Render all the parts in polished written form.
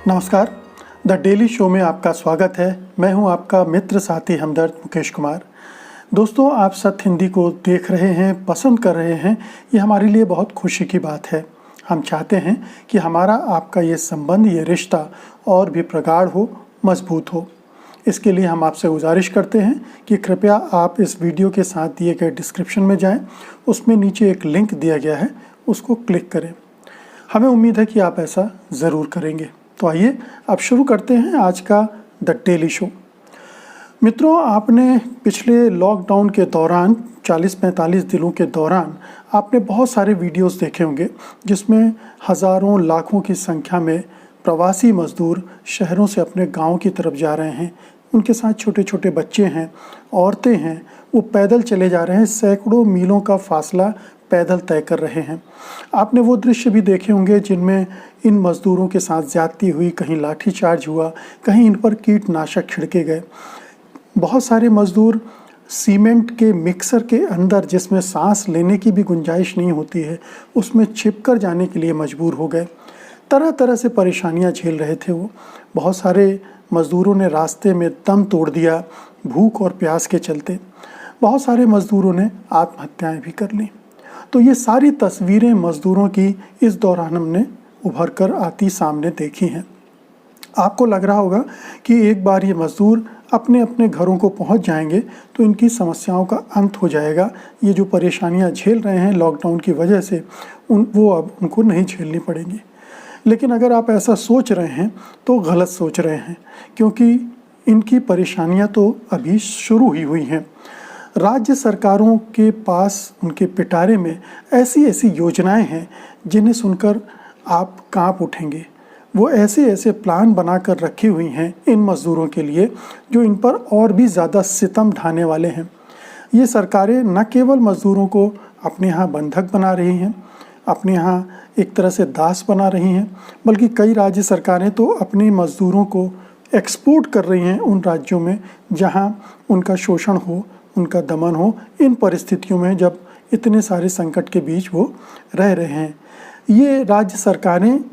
नमस्कार, the daily show में आपका स्वागत है। मैं हूं आपका मित्र साथी हमदर्द मुकेश कुमार। दोस्तों, आप सत्य हिंदी को देख रहे हैं, पसंद कर रहे हैं, ये हमारे लिए बहुत खुशी की बात है। हम चाहते हैं कि हमारा आपका ये संबंध, ये रिश्ता और भी प्रगाढ़ हो, मजबूत हो। इसके लिए हम आपसे गुजारिश करते हैं कि कृपया आप इस वीडियो के साथ दिए गए डिस्क्रिप्शन में जाएं, उसमें नीचे एक लिंक दिया गया है, उसको क्लिक करें। हमें उम्मीद है कि आप ऐसा ज़रूर करेंगे। तो आइए अब शुरू करते हैं आज का द डेली शो। मित्रों, आपने पिछले लॉकडाउन के दौरान 40-45 दिनों के दौरान आपने बहुत सारे वीडियोस देखे होंगे जिसमें हज़ारों लाखों की संख्या में प्रवासी मज़दूर शहरों से अपने गांव की तरफ जा रहे हैं। उनके साथ छोटे छोटे बच्चे हैं, औरतें हैं, वो पैदल चले जा रहे हैं। सैकड़ों मीलों का फासला पैदल तय कर रहे हैं। आपने वो दृश्य भी देखे होंगे जिनमें इन मज़दूरों के साथ ज़्यादती हुई, कहीं लाठीचार्ज हुआ, कहीं इन पर कीटनाशक छिड़के गए। बहुत सारे मज़दूर सीमेंट के मिक्सर के अंदर, जिसमें सांस लेने की भी गुंजाइश नहीं होती है, उसमें छिपकर जाने के लिए मजबूर हो गए। तरह तरह से परेशानियां झेल रहे थे वो। बहुत सारे मज़दूरों ने रास्ते में दम तोड़ दिया भूख और प्यास के चलते। बहुत सारे मज़दूरों ने आत्महत्याएं भी कर लीं। तो ये सारी तस्वीरें मज़दूरों की इस दौरान हमने उभर कर आती सामने देखी हैं। आपको लग रहा होगा कि एक बार ये मज़दूर अपने अपने घरों को पहुंच जाएंगे तो इनकी समस्याओं का अंत हो जाएगा। ये जो परेशानियां झेल रहे हैं लॉकडाउन की वजह से, वो अब उनको नहीं झेलनी पड़ेंगी। लेकिन अगर आप ऐसा सोच रहे हैं तो गलत सोच रहे हैं, क्योंकि इनकी परेशानियां तो अभी शुरू ही हुई हैं। राज्य सरकारों के पास, उनके पिटारे में ऐसी ऐसी योजनाएं हैं जिन्हें सुनकर आप कांप उठेंगे। वो ऐसे ऐसे प्लान बनाकर रखी हुई हैं इन मज़दूरों के लिए जो इन पर और भी ज़्यादा सितम ढाने वाले हैं। ये सरकारें न केवल मज़दूरों को अपने यहाँ बंधक बना रही हैं, अपने यहाँ एक तरह से दास बना रही हैं, बल्कि कई राज्य सरकारें तो अपने मज़दूरों को एक्सपोर्ट कर रही हैं उन राज्यों में जहाँ उनका शोषण हो, उनका दमन हो। इन परिस्थितियों में जब इतने सारे संकट के बीच वो रह रहे हैं, ये राज्य सरकारें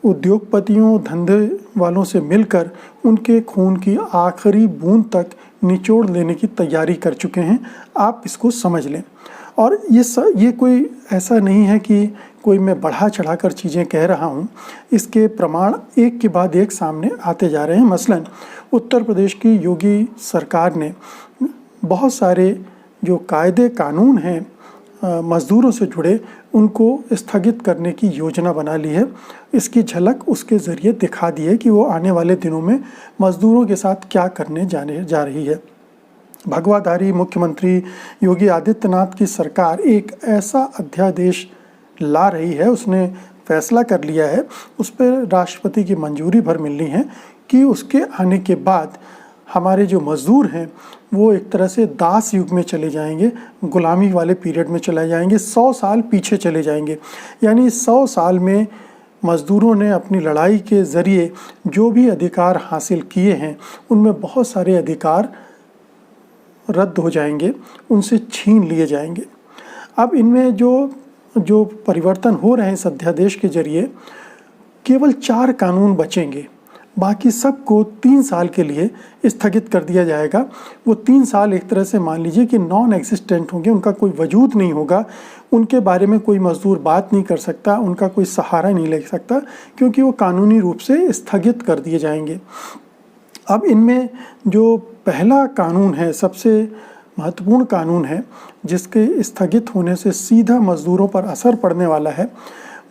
उद्योगपतियों, धंधे वालों से मिलकर उनके खून की आखिरी बूंद तक निचोड़ लेने की तैयारी कर चुके हैं। आप इसको समझ लें। और ये कोई ऐसा नहीं है कि कोई मैं बढ़ा चढ़ा कर चीज़ें कह रहा हूँ। इसके प्रमाण एक के बाद एक सामने आते जा रहे हैं। मसलन उत्तर प्रदेश की योगी सरकार ने बहुत सारे जो कायदे कानून हैं मज़दूरों से जुड़े, उनको स्थगित करने की योजना बना ली है। इसकी झलक उसके ज़रिए दिखा दी है कि वो आने वाले दिनों में मज़दूरों के साथ क्या करने जा रही है। भगवाधारी मुख्यमंत्री योगी आदित्यनाथ की सरकार एक ऐसा अध्यादेश ला रही है, उसने फैसला कर लिया है, उस पर राष्ट्रपति की मंजूरी भर मिलनी है कि उसके आने के बाद हमारे जो मज़दूर हैं वो एक तरह से दास युग में चले जाएंगे, गुलामी वाले पीरियड में चले जाएंगे, 100 साल पीछे चले जाएंगे। यानी 100 साल में मज़दूरों ने अपनी लड़ाई के ज़रिए जो भी अधिकार हासिल किए हैं उनमें बहुत सारे अधिकार रद्द हो जाएंगे, उनसे छीन लिए जाएंगे। अब इनमें जो परिवर्तन हो रहे हैं इस अध्यादेश के जरिए, केवल 4 कानून बचेंगे, बाकी सबको 3 साल के लिए स्थगित कर दिया जाएगा। वो 3 साल एक तरह से मान लीजिए कि नॉन एग्जिस्टेंट होंगे, उनका कोई वजूद नहीं होगा, उनके बारे में कोई मज़दूर बात नहीं कर सकता, उनका कोई सहारा नहीं ले सकता, क्योंकि वो कानूनी रूप से स्थगित कर दिए जाएंगे। अब इनमें जो पहला कानून है, सबसे महत्वपूर्ण कानून है, जिसके स्थगित होने से सीधा मज़दूरों पर असर पड़ने वाला है,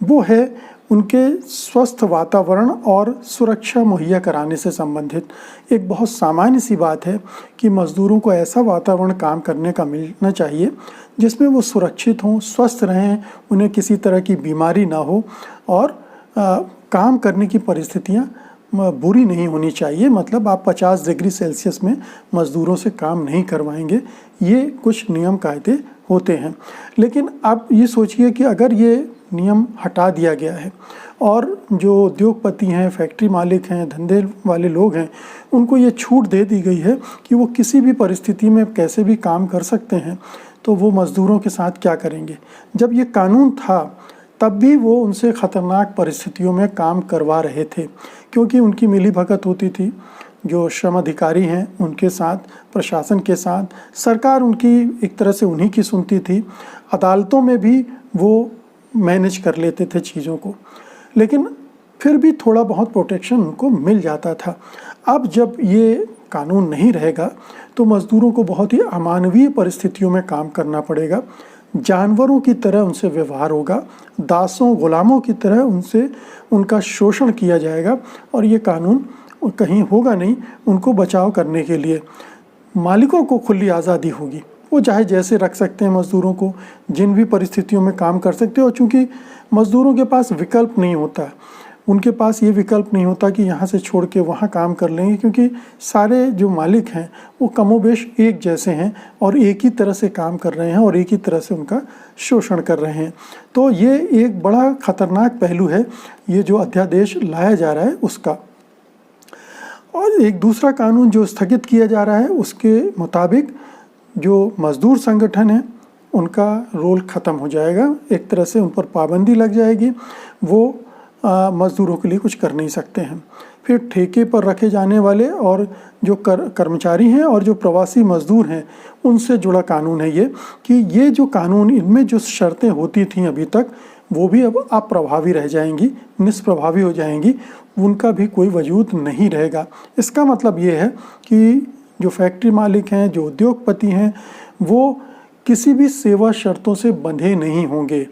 वो है उनके स्वस्थ वातावरण और सुरक्षा मुहैया कराने से संबंधित। एक बहुत सामान्य सी बात है कि मज़दूरों को ऐसा वातावरण काम करने का मिलना चाहिए जिसमें वो सुरक्षित हों, स्वस्थ रहें, उन्हें किसी तरह की बीमारी ना हो और काम करने की परिस्थितियाँ बुरी नहीं होनी चाहिए। मतलब आप 50 डिग्री सेल्सियस में मज़दूरों से काम नहीं करवाएंगे। ये कुछ नियम कायदे होते हैं। लेकिन आप ये सोचिए कि अगर ये नियम हटा दिया गया है और जो उद्योगपति हैं, फैक्ट्री मालिक हैं, धंधे वाले लोग हैं, उनको ये छूट दे दी गई है कि वो किसी भी परिस्थिति में कैसे भी काम कर सकते हैं, तो वो मज़दूरों के साथ क्या करेंगे। जब ये कानून था तब भी वो उनसे ख़तरनाक परिस्थितियों में काम करवा रहे थे, क्योंकि उनकी मिलीभगत होती थी जो श्रम अधिकारी हैं उनके साथ, प्रशासन के साथ। सरकार उनकी एक तरह से उन्हीं की सुनती थी, अदालतों में भी वो मैनेज कर लेते थे चीज़ों को, लेकिन फिर भी थोड़ा बहुत प्रोटेक्शन उनको मिल जाता था। अब जब ये कानून नहीं रहेगा तो मज़दूरों को बहुत ही अमानवीय परिस्थितियों में काम करना पड़ेगा, जानवरों की तरह उनसे व्यवहार होगा, दासों गुलामों की तरह उनसे उनका शोषण किया जाएगा, और ये कानून कहीं होगा नहीं उनको बचाव करने के लिए। मालिकों को खुली आज़ादी होगी, वो चाहे जैसे रख सकते हैं मज़दूरों को, जिन भी परिस्थितियों में काम कर सकते हो। चूँकि मज़दूरों के पास विकल्प नहीं होता, उनके पास ये विकल्प नहीं होता कि यहाँ से छोड़ के वहाँ काम कर लेंगे, क्योंकि सारे जो मालिक हैं वो कमोबेश एक जैसे हैं और एक ही तरह से काम कर रहे हैं और एक ही तरह से उनका शोषण कर रहे हैं। तो ये एक बड़ा ख़तरनाक पहलू है ये जो अध्यादेश लाया जा रहा है उसका। और एक दूसरा कानून जो स्थगित किया जा रहा है उसके मुताबिक जो मज़दूर संगठन है उनका रोल ख़त्म हो जाएगा, एक तरह से उन पर पाबंदी लग जाएगी, वो मज़दूरों के लिए कुछ कर नहीं सकते हैं। फिर ठेके पर रखे जाने वाले और जो कर्मचारी हैं और जो प्रवासी मज़दूर हैं उनसे जुड़ा कानून है ये, कि ये जो कानून, इनमें जो शर्तें होती थीं अभी तक वो भी अब अप्रभावी रह जाएंगी, निष्प्रभावी हो जाएंगी, उनका भी कोई वजूद नहीं रहेगा। इसका मतलब ये है कि जो फैक्ट्री मालिक हैं, जो उद्योगपति हैं, वो किसी भी सेवा शर्तों से बंधे नहीं होंगे।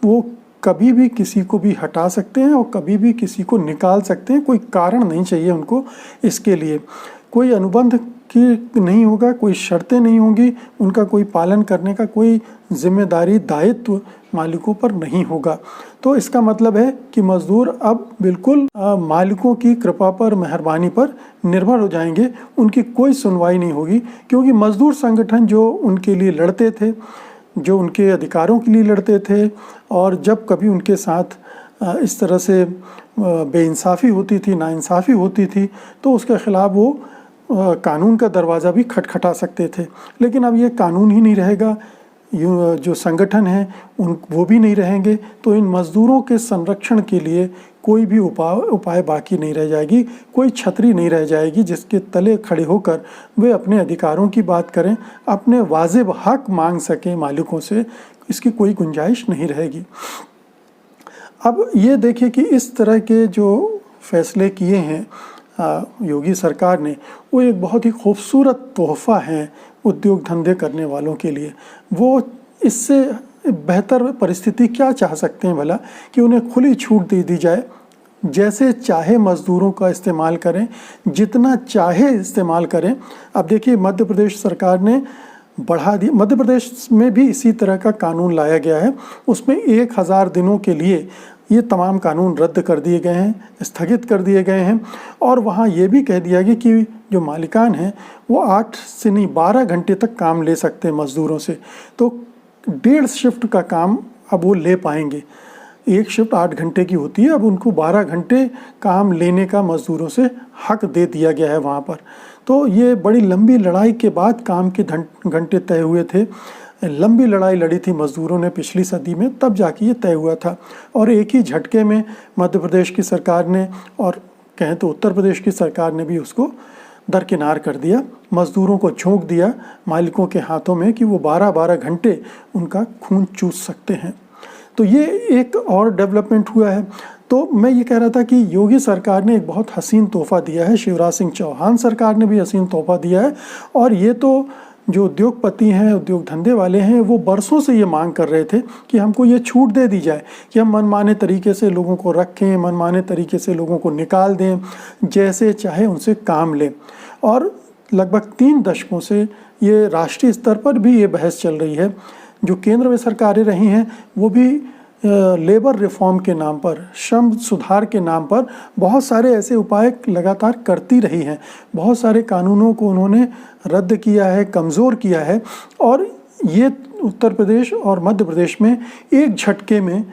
वो कभी भी किसी को भी हटा सकते हैं और कभी भी किसी को निकाल सकते हैं, कोई कारण नहीं चाहिए उनको इसके लिए। कोई अनुबंध की नहीं होगा, कोई शर्तें नहीं होंगी, उनका कोई पालन करने का कोई जिम्मेदारी, दायित्व मालिकों पर नहीं होगा। तो इसका मतलब है कि मज़दूर अब बिल्कुल मालिकों की कृपा पर, मेहरबानी पर निर्भर हो जाएंगे, उनकी कोई सुनवाई नहीं होगी, क्योंकि मज़दूर संगठन जो उनके लिए लड़ते थे, जो उनके अधिकारों के लिए लड़ते थे, और जब कभी उनके साथ इस तरह से बेइंसाफ़ी होती थी, नाइंसाफ़ी होती थी, तो उसके ख़िलाफ़ वो कानून का दरवाज़ा भी खटखटा सकते थे। लेकिन अब ये कानून ही नहीं रहेगा, जो संगठन हैं वो भी नहीं रहेंगे, तो इन मज़दूरों के संरक्षण के लिए कोई भी उपाय बाकी नहीं रह जाएगी, कोई छतरी नहीं रह जाएगी जिसके तले खड़े होकर वे अपने अधिकारों की बात करें, अपने वाजिब हक मांग सकें मालिकों से, इसकी कोई गुंजाइश नहीं रहेगी। अब ये देखिए कि इस तरह के जो फैसले किए हैं योगी सरकार ने, वो एक बहुत ही खूबसूरत तोहफ़ा है उद्योग धंधे करने वालों के लिए। वो इससे बेहतर परिस्थिति क्या चाह सकते हैं भला, कि उन्हें खुली छूट दे दी जाए, जैसे चाहे मज़दूरों का इस्तेमाल करें, जितना चाहे इस्तेमाल करें। अब देखिए मध्य प्रदेश सरकार ने बढ़ा दिया, मध्य प्रदेश में भी इसी तरह का कानून लाया गया है, उसमें 1000 दिनों के लिए ये तमाम कानून रद्द कर दिए गए हैं, स्थगित कर दिए गए हैं। और वहाँ ये भी कह दिया गया कि जो मालिकान हैं वो 8 से नहीं 12 घंटे तक काम ले सकते हैं मज़दूरों से, तो 1.5 शिफ्ट का काम अब वो ले पाएंगे। एक शिफ्ट 8 घंटे की होती है, अब उनको 12 घंटे काम लेने का मज़दूरों से हक दे दिया गया है वहाँ पर। तो ये बड़ी लंबी लड़ाई के बाद काम के घंटे तय हुए थे, लंबी लड़ाई लड़ी थी मज़दूरों ने पिछली सदी में, तब जाके ये तय हुआ था। और एक ही झटके में मध्य प्रदेश की सरकार ने, और कहें तो उत्तर प्रदेश की सरकार ने भी उसको दरकिनार कर दिया, मज़दूरों को झोंक दिया मालिकों के हाथों में कि वो 12-12 घंटे उनका खून चूस सकते हैं। तो ये एक और डेवलपमेंट हुआ है। तो मैं ये कह रहा था कि योगी सरकार ने एक बहुत हसीन तोहफ़ा दिया है, शिवराज सिंह चौहान सरकार ने भी हसीन तोहफ़ा दिया है। और ये तो जो उद्योगपति हैं, उद्योग धंधे वाले हैं, वो बरसों से ये मांग कर रहे थे कि हमको ये छूट दे दी जाए कि हम मनमाने तरीके से लोगों को रखें, मनमाने तरीके से लोगों को निकाल दें, जैसे चाहे उनसे काम लें। और लगभग 3 दशकों से ये राष्ट्रीय स्तर पर भी ये बहस चल रही है। जो केंद्र में सरकारें रही हैं वो भी लेबर रिफॉर्म के नाम पर, श्रम सुधार के नाम पर बहुत सारे ऐसे उपाय लगातार करती रही हैं। बहुत सारे कानूनों को उन्होंने रद्द किया है, कमज़ोर किया है। और ये उत्तर प्रदेश और मध्य प्रदेश में एक झटके में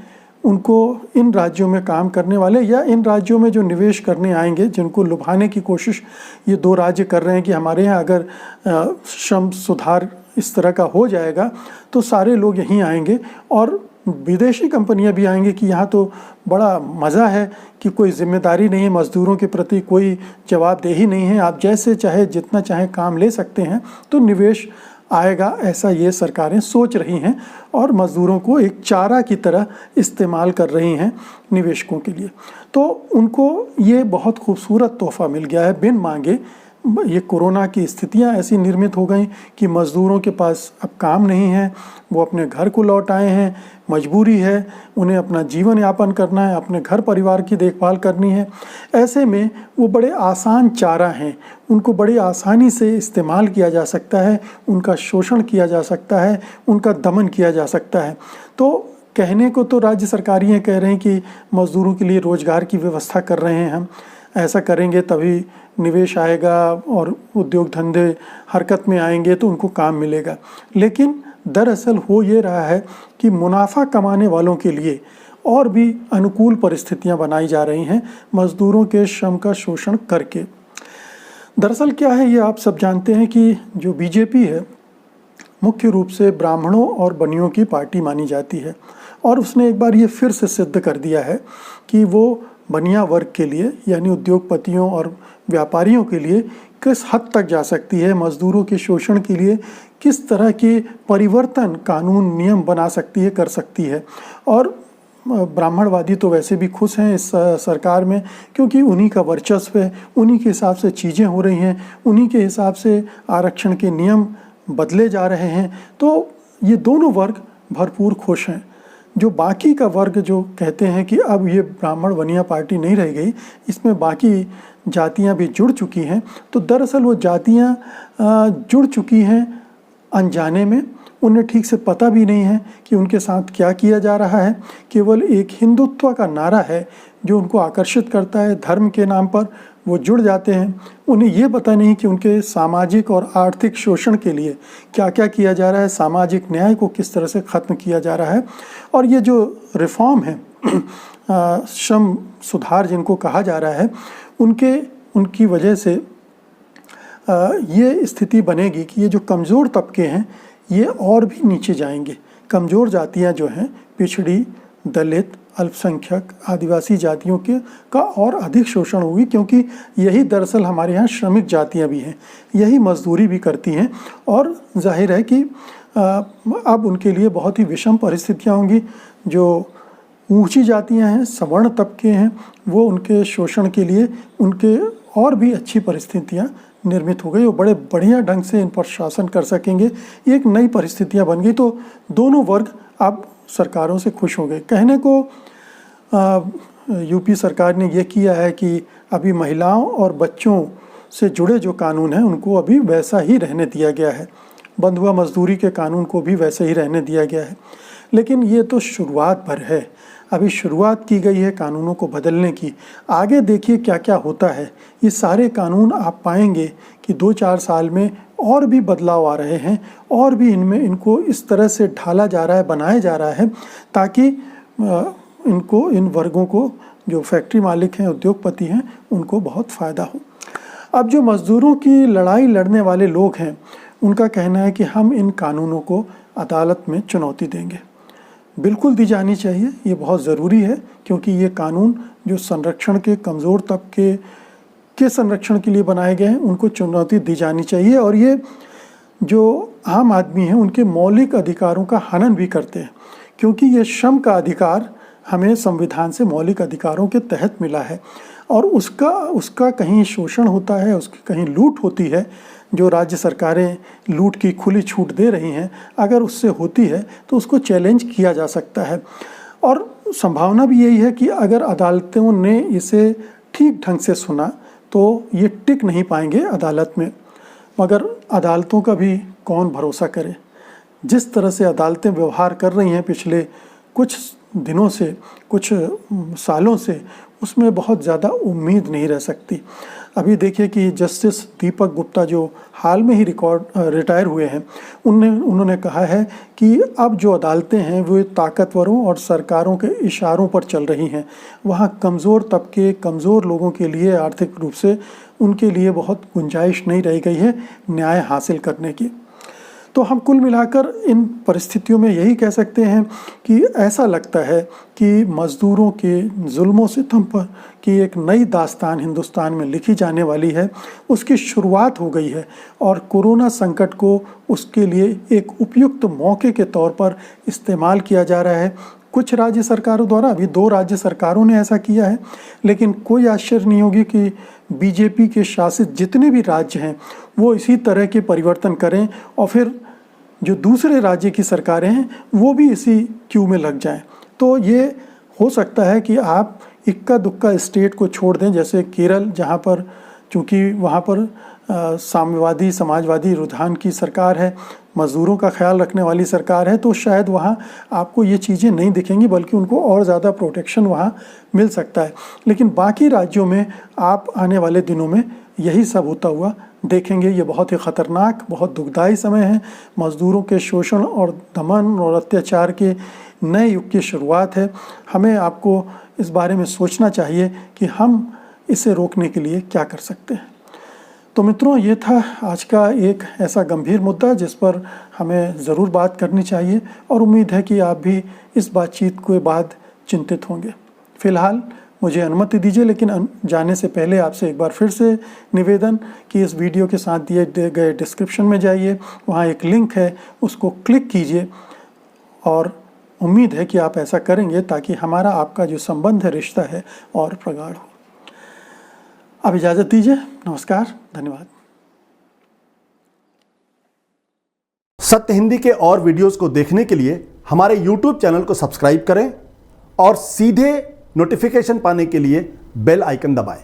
उनको इन राज्यों में काम करने वाले या इन राज्यों में जो निवेश करने आएंगे, जिनको लुभाने की कोशिश ये 2 राज्य कर रहे हैं कि हमारे यहाँ अगर श्रम सुधार इस तरह का हो जाएगा तो सारे लोग यहीं आएंगे और विदेशी कंपनियां भी आएंगी कि यहाँ तो बड़ा मज़ा है कि कोई जिम्मेदारी नहीं है, मज़दूरों के प्रति कोई जवाबदेही नहीं है, आप जैसे चाहे जितना चाहे काम ले सकते हैं, तो निवेश आएगा, ऐसा ये सरकारें सोच रही हैं और मज़दूरों को एक चारा की तरह इस्तेमाल कर रही हैं निवेशकों के लिए। तो उनको ये बहुत खूबसूरत तोहफ़ा मिल गया है बिन मांगे। ये कोरोना की स्थितियां ऐसी निर्मित हो गई कि मज़दूरों के पास अब काम नहीं है, वो अपने घर को लौट आए हैं, मजबूरी है, उन्हें अपना जीवन यापन करना है, अपने घर परिवार की देखभाल करनी है। ऐसे में वो बड़े आसान चारा हैं, उनको बड़ी आसानी से इस्तेमाल किया जा सकता है, उनका शोषण किया जा सकता है, उनका दमन किया जा सकता है। तो कहने को तो राज्य सरकारें कह रहे हैं कि मज़दूरों के लिए रोज़गार की व्यवस्था कर रहे हैं, हम ऐसा करेंगे तभी निवेश आएगा और उद्योग धंधे हरकत में आएंगे तो उनको काम मिलेगा। लेकिन दरअसल हो ये रहा है कि मुनाफा कमाने वालों के लिए और भी अनुकूल परिस्थितियां बनाई जा रही हैं मज़दूरों के श्रम का शोषण करके। दरअसल क्या है, ये आप सब जानते हैं कि जो बीजेपी है मुख्य रूप से ब्राह्मणों और बनियों की पार्टी मानी जाती है और उसने एक बार ये फिर से सिद्ध कर दिया है कि वो बनिया वर्ग के लिए यानी उद्योगपतियों और व्यापारियों के लिए किस हद तक जा सकती है, मज़दूरों के शोषण के लिए किस तरह के परिवर्तन कानून नियम बना सकती है, कर सकती है। और ब्राह्मणवादी तो वैसे भी खुश हैं इस सरकार में, क्योंकि उन्हीं का वर्चस्व है, उन्हीं के हिसाब से चीज़ें हो रही हैं, उन्हीं के हिसाब से आरक्षण के नियम बदले जा रहे हैं। तो ये दोनों वर्ग भरपूर खुश हैं। जो बाकी का वर्ग जो कहते हैं कि अब ये ब्राह्मण बनिया पार्टी नहीं रह गई, इसमें बाकी जातियां भी जुड़ चुकी हैं, तो दरअसल वो जातियां जुड़ चुकी हैं अनजाने में, उन्हें ठीक से पता भी नहीं है कि उनके साथ क्या किया जा रहा है। केवल एक हिंदुत्व का नारा है जो उनको आकर्षित करता है, धर्म के नाम पर वो जुड़ जाते हैं। उन्हें ये पता नहीं कि उनके सामाजिक और आर्थिक शोषण के लिए क्या क्या किया जा रहा है, सामाजिक न्याय को किस तरह से ख़त्म किया जा रहा है। और ये जो रिफॉर्म है, श्रम सुधार जिनको कहा जा रहा है, उनकी वजह से ये स्थिति बनेगी कि ये जो कमज़ोर तबके हैं ये और भी नीचे जाएंगे। कमज़ोर जातियां जो हैं, पिछड़ी, दलित, अल्पसंख्यक, आदिवासी जातियों का और अधिक शोषण होगी, क्योंकि यही दरअसल हमारे यहाँ श्रमिक जातियाँ भी हैं, यही मजदूरी भी करती हैं। और जाहिर है कि अब उनके लिए बहुत ही विषम परिस्थितियाँ होंगी। जो ऊंची जातियाँ हैं, सवर्ण तबके हैं, वो उनके शोषण के लिए उनके और भी अच्छी परिस्थितियाँ निर्मित हो गई, वो बड़े बढ़िया ढंग से इन पर शासन कर सकेंगे। एक नई परिस्थितियाँ बन गई, तो दोनों वर्ग अब सरकारों से खुश हो गए। कहने को यूपी सरकार ने ये किया है कि अभी महिलाओं और बच्चों से जुड़े जो कानून हैं उनको अभी वैसा ही रहने दिया गया है, बंधुआ मजदूरी के कानून को भी वैसे ही रहने दिया गया है। लेकिन ये तो शुरुआत भर है, अभी शुरुआत की गई है कानूनों को बदलने की। आगे देखिए क्या क्या होता है। ये सारे कानून आप पाएंगे कि 2-4 साल में और भी बदलाव आ रहे हैं, और भी इनको इस तरह से ढाला जा रहा है, बनाया जा रहा है, ताकि इन वर्गों को, जो फैक्ट्री मालिक हैं, उद्योगपति हैं, उनको बहुत फ़ायदा हो। अब जो मज़दूरों की लड़ाई लड़ने वाले लोग हैं, उनका कहना है कि हम इन कानूनों को अदालत में चुनौती देंगे। बिल्कुल दी जानी चाहिए, ये बहुत ज़रूरी है, क्योंकि ये कानून जो संरक्षण के, कमज़ोर तबके के संरक्षण के लिए बनाए गए हैं, उनको चुनौती दी जानी चाहिए। और ये जो आम आदमी हैं उनके मौलिक अधिकारों का हनन भी करते हैं, क्योंकि ये श्रम का अधिकार हमें संविधान से मौलिक अधिकारों के तहत मिला है, और उसका कहीं शोषण होता है, उसकी कहीं लूट होती है, जो राज्य सरकारें लूट की खुली छूट दे रही हैं, अगर उससे होती है तो उसको चैलेंज किया जा सकता है। और संभावना भी यही है कि अगर अदालतों ने इसे ठीक ढंग से सुना तो ये टिक नहीं पाएंगे अदालत में। मगर अदालतों का भी कौन भरोसा करे। जिस तरह से अदालतें व्यवहार कर रही हैं पिछले कुछ दिनों से, कुछ सालों से, उसमें बहुत ज़्यादा उम्मीद नहीं रह सकती। अभी देखिए कि जस्टिस दीपक गुप्ता जो हाल में ही रिटायर हुए हैं, उन्होंने कहा है कि अब जो अदालतें हैं वो ताकतवरों और सरकारों के इशारों पर चल रही हैं। वहाँ कमज़ोर तबके, कमज़ोर लोगों के लिए आर्थिक रूप से उनके लिए बहुत गुंजाइश नहीं रह गई है न्याय हासिल करने की। तो हम कुल मिलाकर इन परिस्थितियों में यही कह सकते हैं कि ऐसा लगता है कि मज़दूरों के जुल्मों सितम पर की एक नई दास्तान हिंदुस्तान में लिखी जाने वाली है, उसकी शुरुआत हो गई है और कोरोना संकट को उसके लिए एक उपयुक्त मौके के तौर पर इस्तेमाल किया जा रहा है। कुछ राज्य सरकारों द्वारा, अभी 2 राज्य सरकारों ने ऐसा किया है, लेकिन कोई आश्चर्य नहीं होगी कि बीजेपी के शासित जितने भी राज्य हैं वो इसी तरह के परिवर्तन करें और फिर जो दूसरे राज्य की सरकारें हैं वो भी इसी क्यू में लग जाएं। तो ये हो सकता है कि आप इक्का दुक्का स्टेट को छोड़ दें, जैसे केरल, जहाँ पर चूँकि वहाँ पर साम्यवादी समाजवादी रुझान की सरकार है, मज़दूरों का ख्याल रखने वाली सरकार है, तो शायद वहाँ आपको ये चीज़ें नहीं दिखेंगी, बल्कि उनको और ज़्यादा प्रोटेक्शन वहाँ मिल सकता है। लेकिन बाकी राज्यों में आप आने वाले दिनों में यही सब होता हुआ देखेंगे। ये बहुत ही ख़तरनाक, बहुत दुखदाई समय है। मज़दूरों के शोषण और दमन और अत्याचार के नए युग की शुरुआत है। हमें आपको इस बारे में सोचना चाहिए कि हम इसे रोकने के लिए क्या कर सकते हैं। तो मित्रों, ये था आज का एक ऐसा गंभीर मुद्दा जिस पर हमें ज़रूर बात करनी चाहिए और उम्मीद है कि आप भी इस बातचीत के बाद चिंतित होंगे। फ़िलहाल मुझे अनुमति दीजिए, लेकिन जाने से पहले आपसे एक बार फिर से निवेदन कि इस वीडियो के साथ दिए गए डिस्क्रिप्शन में जाइए, वहाँ एक लिंक है, उसको क्लिक कीजिए और उम्मीद है कि आप ऐसा करेंगे ताकि हमारा आपका जो संबंध है, रिश्ता है, और प्रगाढ़ हो। अब इजाज़त दीजिए। नमस्कार, धन्यवाद। सत्य हिंदी के और वीडियोस को देखने के लिए हमारे YouTube चैनल को सब्सक्राइब करें और सीधे नोटिफिकेशन पाने के लिए बेल आइकन दबाएं।